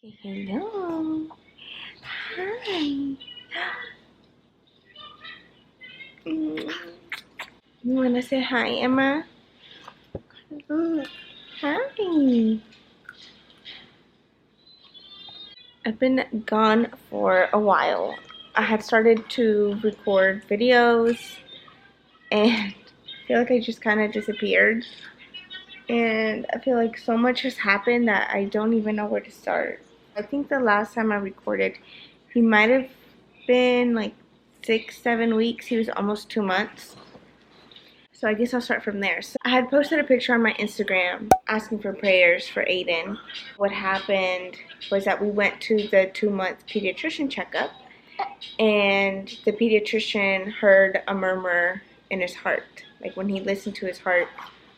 Hello. Hi. You want to say hi, Emma? Ooh. Hi. I've been gone for a while. I had started to record videos and I feel like I just kind of disappeared. And I feel like so much has happened that I don't even know where to start. I think the last time I recorded, he might have been like 6-7 weeks. He was almost 2 months. So I guess I'll start from there. So I had posted a picture on my Instagram asking for prayers for Aiden. What happened was that we went to the 2-month pediatrician checkup and the pediatrician heard a murmur in his heart. Like when he listened to his heart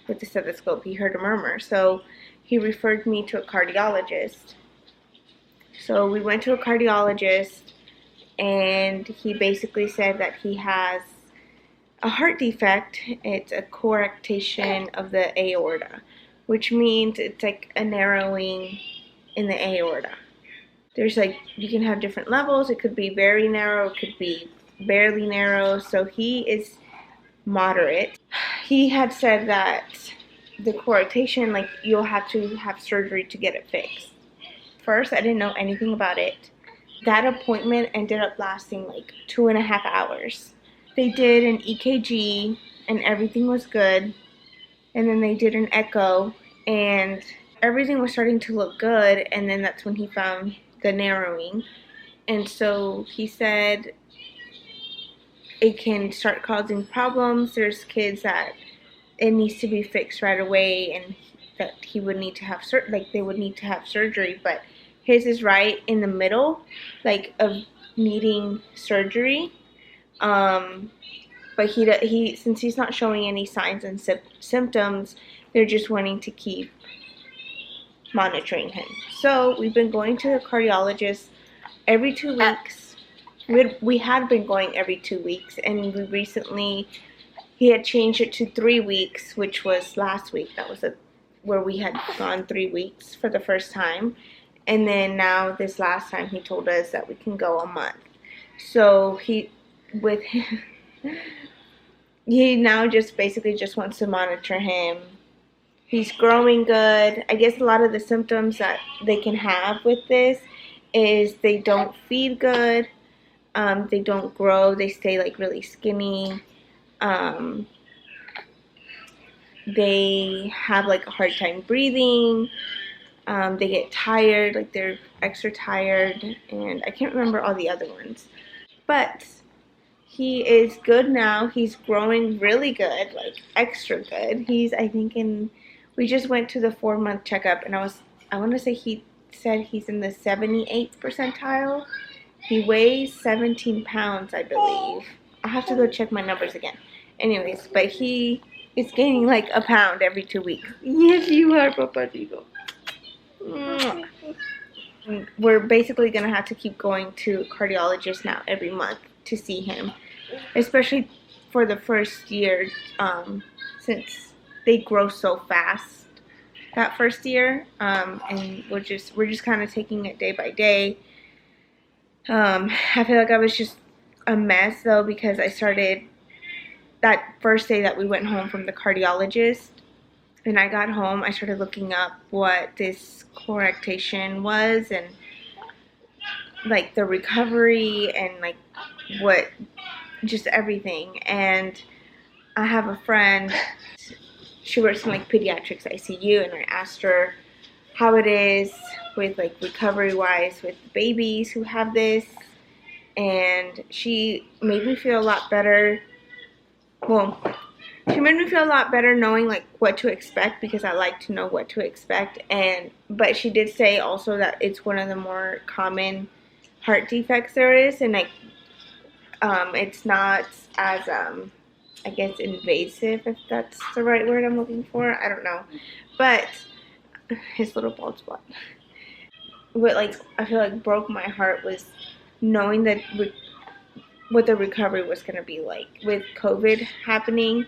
with the stethoscope, he heard a murmur. So he referred me to a cardiologist. So we went to a cardiologist and he basically said that he has a heart defect. It's a coarctation of the aorta, which means it's like a narrowing in the aorta. There's like, you can have different levels. It could be very narrow, it could be barely narrow. So he is moderate. He had said that the coarctation, like you'll have to have surgery to get it fixed. First, I didn't know anything about it. That appointment ended up lasting like 2.5 hours. They did an EKG and everything was good. And then they did an echo and everything was starting to look good. And then that's when he found the narrowing. And so he said it can start causing problems. There's kids that it needs to be fixed right away and that he would need to have they would need to have surgery, but his is right in the middle, like of needing surgery. But he since he's not showing any signs and symptoms, they're just wanting to keep monitoring him. So we've been going to the cardiologist every 2 weeks. We had been going every 2 weeks, and we recently he had changed it to 3 weeks, which was last week. That was where we had gone 3 weeks for the first time, and then now this last time he told us that we can go a month. So he now just basically just wants to monitor him. He's growing good. I guess a lot of the symptoms that they can have with this is they don't feed good, they don't grow, they stay like really skinny, they have like a hard time breathing, they get tired, like they're extra tired, and I can't remember all the other ones. But he is good now. He's growing really good, like extra good. I think we just went to the 4-month checkup and I want to say he said he's in the 78th percentile. He weighs 17 pounds, I believe. I'll have to go check my numbers again. Anyways, but he is gaining like a pound every 2 weeks. Yes, you are, Papacito. We're basically going to have to keep going to cardiologists now every month to see him, especially for the first year, since they grow so fast that first year, and we're just kind of taking it day by day. I feel like I was just a mess though, because I started that first day that we went home from the cardiologist, and I got home, I started looking up what this coarctation was and like the recovery and like what, just everything. And I have a friend, she works in like pediatrics ICU, and I asked her how it is with like recovery wise with babies who have this, and she made me feel a lot better. Well, she made me feel a lot better knowing like what to expect, because I like to know what to expect. But she did say also that it's one of the more common heart defects there is, and like it's not as I guess invasive, if that's the right word I'm looking for. I don't know, but his little bald spot. What like I feel like broke my heart was knowing that what the recovery was going to be like with COVID happening.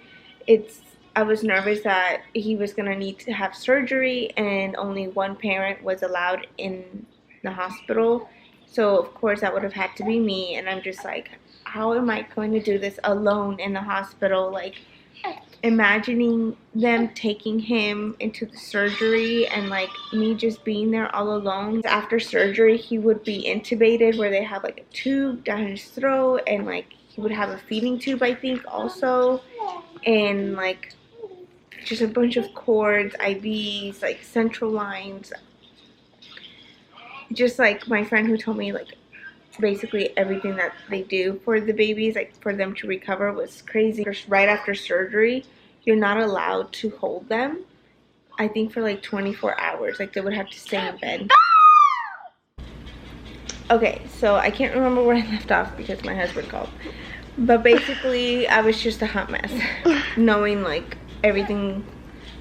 I was nervous that he was going to need to have surgery, and only one parent was allowed in the hospital. So of course that would have had to be me, and I'm just like, how am I going to do this alone in the hospital? Like, imagining them taking him into the surgery and like me just being there all alone. After surgery, he would be intubated, where they have like a tube down his throat, and like he would have a feeding tube, I think, also, and like just a bunch of cords, IVs, like central lines. Just like my friend who told me, like, basically everything that they do for the babies, like for them to recover, was crazy. Right after surgery, you're not allowed to hold them, I think, for like 24 hours. Like, they would have to stay in bed. Okay, so I can't remember where I left off because my husband called, but basically I was just a hot mess, knowing like everything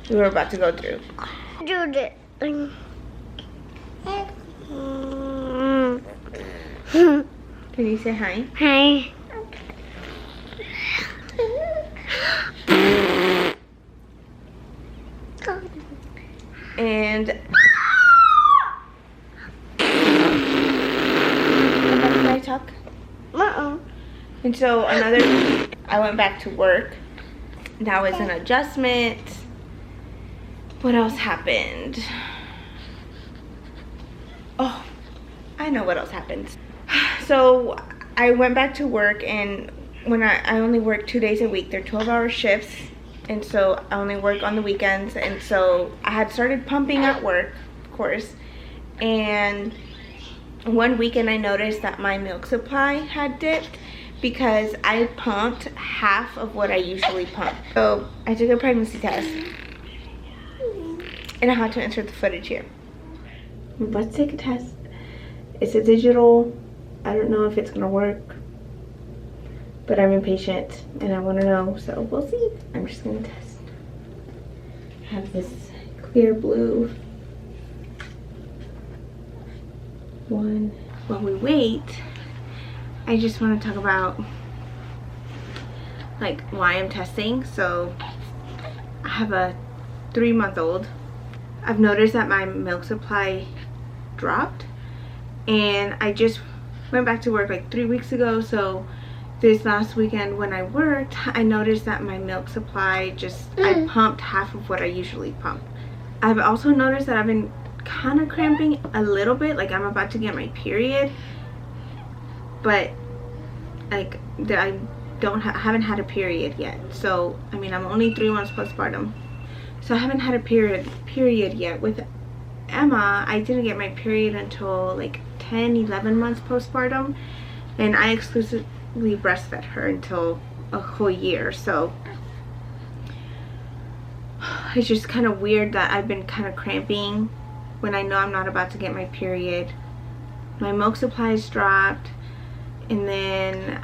we were about to go through. Can you say hi? Hi. And can I talk? And so I went back to work. That was an adjustment. What else happened? Oh, I know what else happened. So I went back to work, and when I only work 2 days a week. They're 12-hour shifts, and so I only work on the weekends. And so I had started pumping at work, of course, and one weekend I noticed that my milk supply had dipped because I pumped half of what I usually pump. So I took a pregnancy test, and I had to insert the footage here. I'm about to take a test. It's a digital. I don't know if it's gonna work, but I'm impatient and I want to know, so we'll see. I'm just gonna test. I have this clear blue one. While we wait, I just want to talk about like why I'm testing. So I have a 3-month-old. I've noticed that my milk supply dropped, and I just went back to work like 3 weeks ago. So this last weekend when I worked, I noticed that my milk supply just, I pumped half of what I usually pump. I've also noticed that I've been kind of cramping a little bit, like I'm about to get my period, but like I haven't had a period yet. So I mean, I'm only 3 months postpartum, so I haven't had a period yet. With Emma, I didn't get my period until like 10-11 months postpartum, and I exclusively breastfed her until a whole year. So it's just kind of weird that I've been kind of cramping when I know I'm not about to get my period. My milk supplies dropped, and then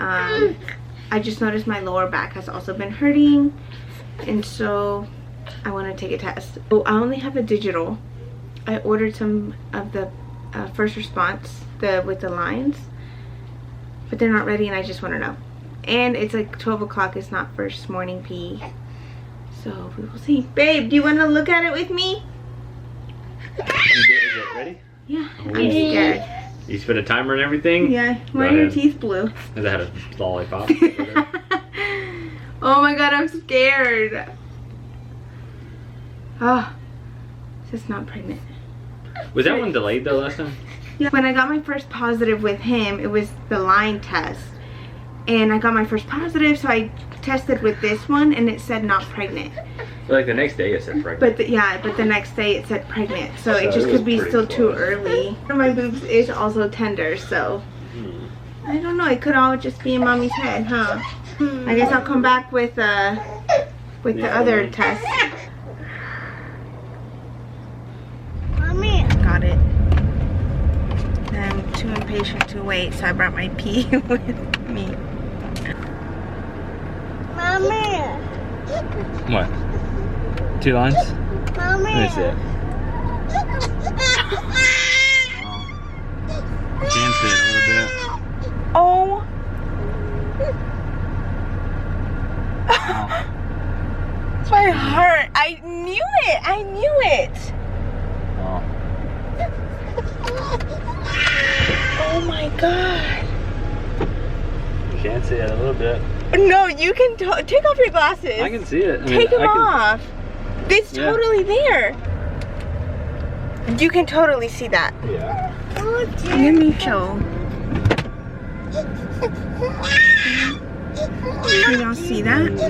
I just noticed my lower back has also been hurting, and so I want to take a test. So I only have a digital. I ordered some of the first response, with the lines, but they're not ready, and I just want to know. And it's like 12 o'clock. It's not first morning pee, so we will see. Babe, do you want to look at it with me? Is it ready? Yeah, I'm scared. You set a timer and everything? Yeah. Why are your teeth blue? Because I had a lollipop. Oh my god, I'm scared. Oh, it's just not pregnant. Was that one delayed though last time? Yeah. When I got my first positive with him, it was the line test. And I got my first positive, so I tested with this one, and it said not pregnant. So like the next day it said pregnant. But the next day it said pregnant. So it just could be still too early. My boobs is also tender, so I don't know. It could all just be in mommy's head, huh? I guess I'll come back with the other test. Mommy. Got it. I'm too impatient to wait, so I brought my pee with me. Mommy. What? 2 lines? Mommy. Let me see it. Danced it a little bit. Oh. My heart. I knew it. I knew it. Oh. god. You can't see it a little bit. No, you can take off your glasses. I can see it. Take them off. It's totally there. You can totally see that. Yeah. Let me show. Can y'all see that? Yeah,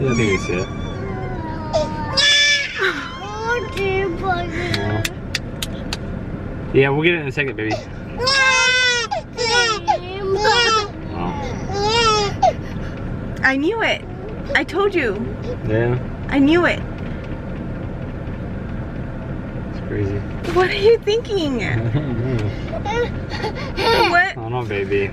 I think you see it. Yeah, we'll get it in a second, baby. I knew it. I told you. Yeah. I knew it. It's crazy. What are you thinking? I don't know. What? I don't know, baby.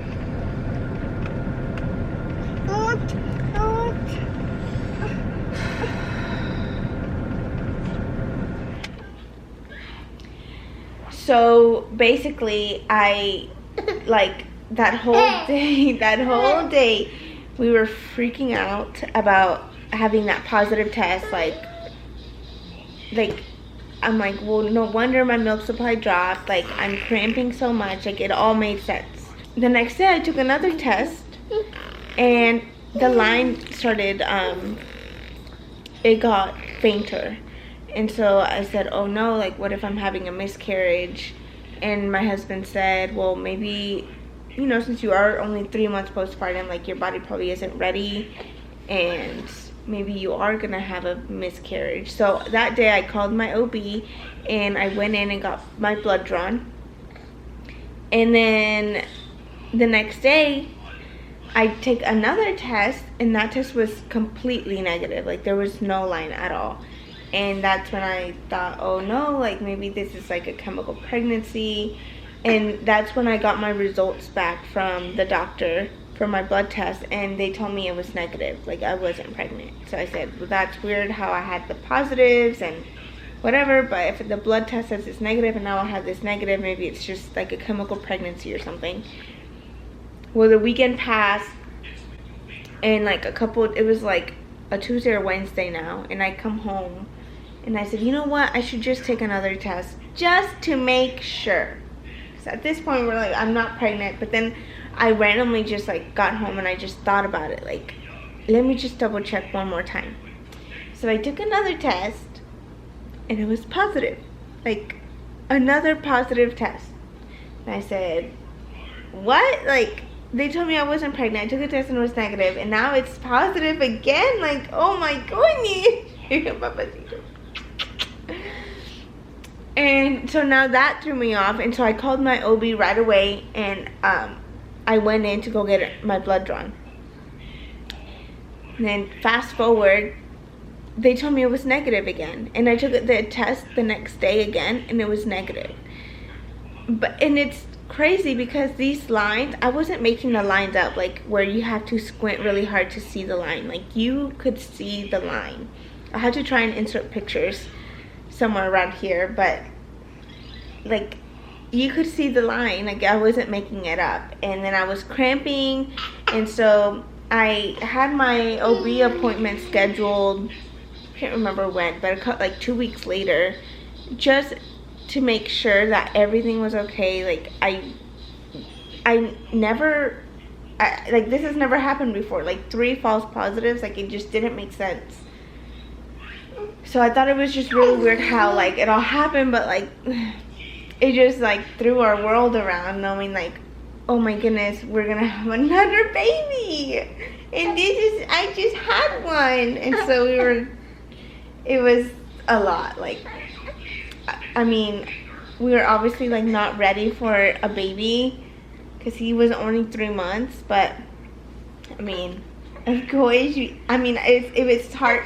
So basically, I like that whole day, we were freaking out about having that positive test. Like I'm like, well, no wonder my milk supply dropped. Like, I'm cramping so much. Like, it all made sense. The next day, I took another test, and the line started, it got fainter. And so I said, oh no, like, what if I'm having a miscarriage? And my husband said, well, maybe, you know, since you are only 3 months postpartum, like, your body probably isn't ready, and maybe you are gonna have a miscarriage. So that day I called my OB and I went in and got my blood drawn. And then the next day I take another test, and that test was completely negative. Like, there was no line at all. And that's when I thought, oh no, like, maybe this is like a chemical pregnancy. And that's when I got my results back from the doctor for my blood test, and they told me it was negative, like I wasn't pregnant. So I said, well, that's weird how I had the positives and whatever, but if the blood test says it's negative and now I have this negative, maybe it's just like a chemical pregnancy or something. Well, the weekend passed, and like it was like a Tuesday or Wednesday now, and I come home and I said, you know what, I should just take another test just to make sure. Because at this point we're like, I'm not pregnant. But then I randomly just like got home and I just thought about it, like, let me just double check one more time. So I took another test and it was positive, like another positive test. And I said, what? Like, they told me I wasn't pregnant. I took a test and it was negative, and now it's positive again. Like, oh my goodness. And so now that threw me off, and so I called my OB right away, and I went in to go get my blood drawn. And then fast forward, they told me it was negative again, and I took the test the next day again, and it was negative. And it's crazy because these lines, I wasn't making the lines up like where you have to squint really hard to see the line. Like, you could see the line. I had to try and insert pictures somewhere around here, but like, you could see the line. Like, I wasn't making it up. And then I was cramping, and so I had my OB appointment scheduled, I can't remember when, but like 2 weeks later, just to make sure that everything was okay. Like, like, this has never happened before. Like, 3 false positives, like, it just didn't make sense. So I thought it was just really weird how, like, it all happened, but like, it just like threw our world around, knowing like, oh my goodness, we're gonna have another baby, and I just had one. And so it was a lot. Like, I mean, we were obviously like not ready for a baby because he was only 3 months, but I mean, of course, it's hard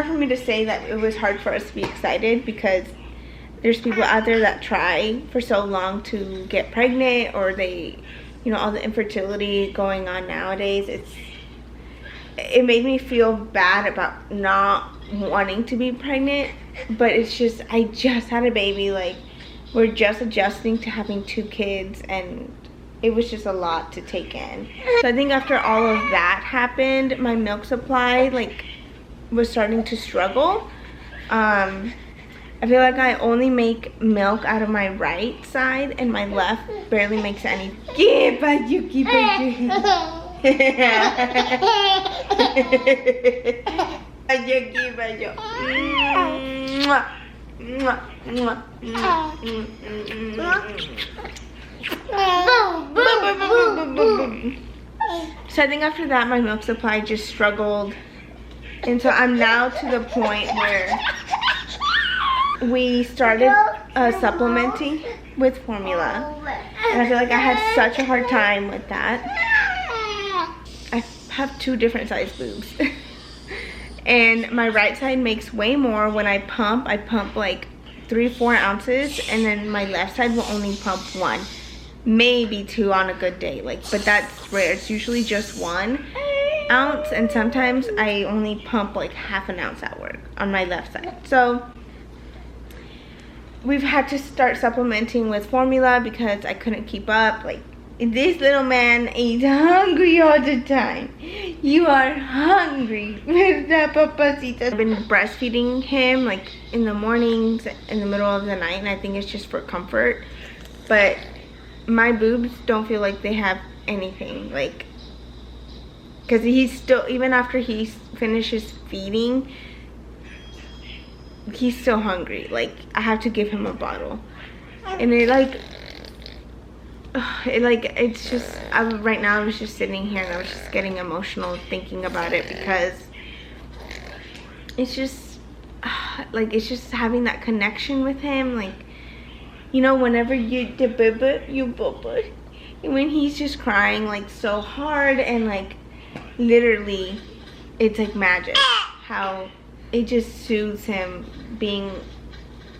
for me to say that it was hard for us to be excited, because there's people out there that try for so long to get pregnant, or they, you know, all the infertility going on nowadays. It made me feel bad about not wanting to be pregnant, but it's just, I just had a baby. Like, we're just adjusting to having 2 kids, and it was just a lot to take in. So I think after all of that happened, my milk supply like was starting to struggle. I feel like I only make milk out of my right side and my left barely makes any. So I think after that my milk supply just struggled, and so I'm now to the point where we started supplementing with formula, and I feel like I had such a hard time with that. I have 2 different size boobs and my right side makes way more. When I pump like 3-4 ounces, and then my left side will only pump 1, maybe 2 on a good day, like, but that's rare. It's usually just 1 ounce, and sometimes I only pump like half an ounce at work on my left side. So we've had to start supplementing with formula because I couldn't keep up. Like, this little man is hungry all the time. You are hungry. Where's that papacito? I've been breastfeeding him like in the mornings, in the middle of the night, and I think it's just for comfort. But my boobs don't feel like they have anything, like, because he's still, even after he finishes feeding, he's still hungry. Like, I have to give him a bottle, and it's just, right now I was just sitting here and I was just getting emotional thinking about it, because it's just like, it's just having that connection with him. Like, you know, whenever you bubba, and when he's just crying like so hard, and like literally it's like magic how it just soothes him. Being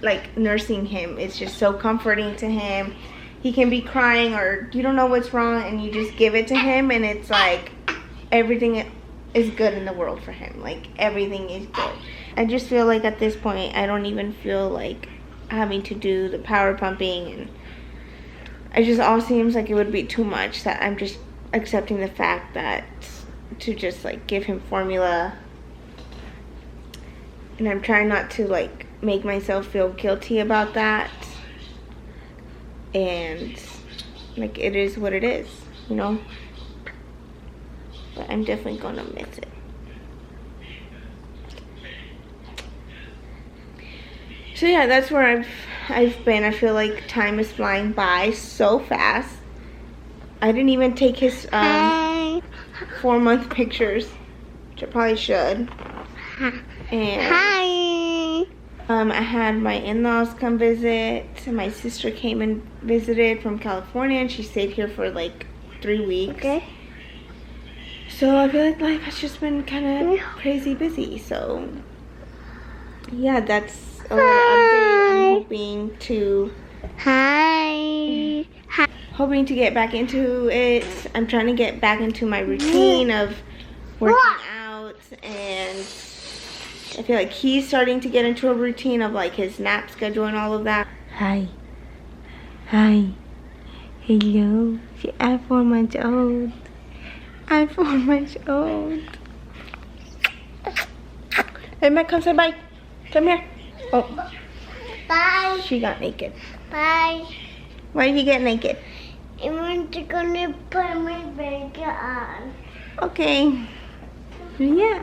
like nursing him, it's just so comforting to him. He can be crying or you don't know what's wrong, and you just give it to him, and it's like everything is good in the world for him. Like, everything is good. I just feel like at this point I don't even feel like having to do the power pumping, and it just all seems like it would be too much, that I'm just accepting the fact that to just like give him formula, and I'm trying not to like make myself feel guilty about that. And like, it is what it is, you know, but I'm definitely gonna miss it. So yeah, that's where I've been. I feel like time is flying by so fast. I didn't even take his 4-month pictures, which I probably should. And I had my in-laws come visit. My sister came and visited from California, and she stayed here for like 3 weeks. Okay. So I feel like life has just been kind of crazy busy. So yeah, that's a little update. I'm hoping to get back into it. I'm trying to get back into my routine of working out, and I feel like he's starting to get into a routine of like his nap schedule and all of that. Hi. Hello. I'm 4 months old. I'm 4 months old. Hey, Matt, come say bye. Come here. Oh. Bye. She got naked. Bye. Why did you get naked? I'm gonna put my blanket on. Okay. Yeah.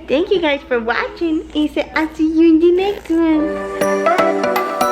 Thank you guys for watching. And so I'll see you in the next one.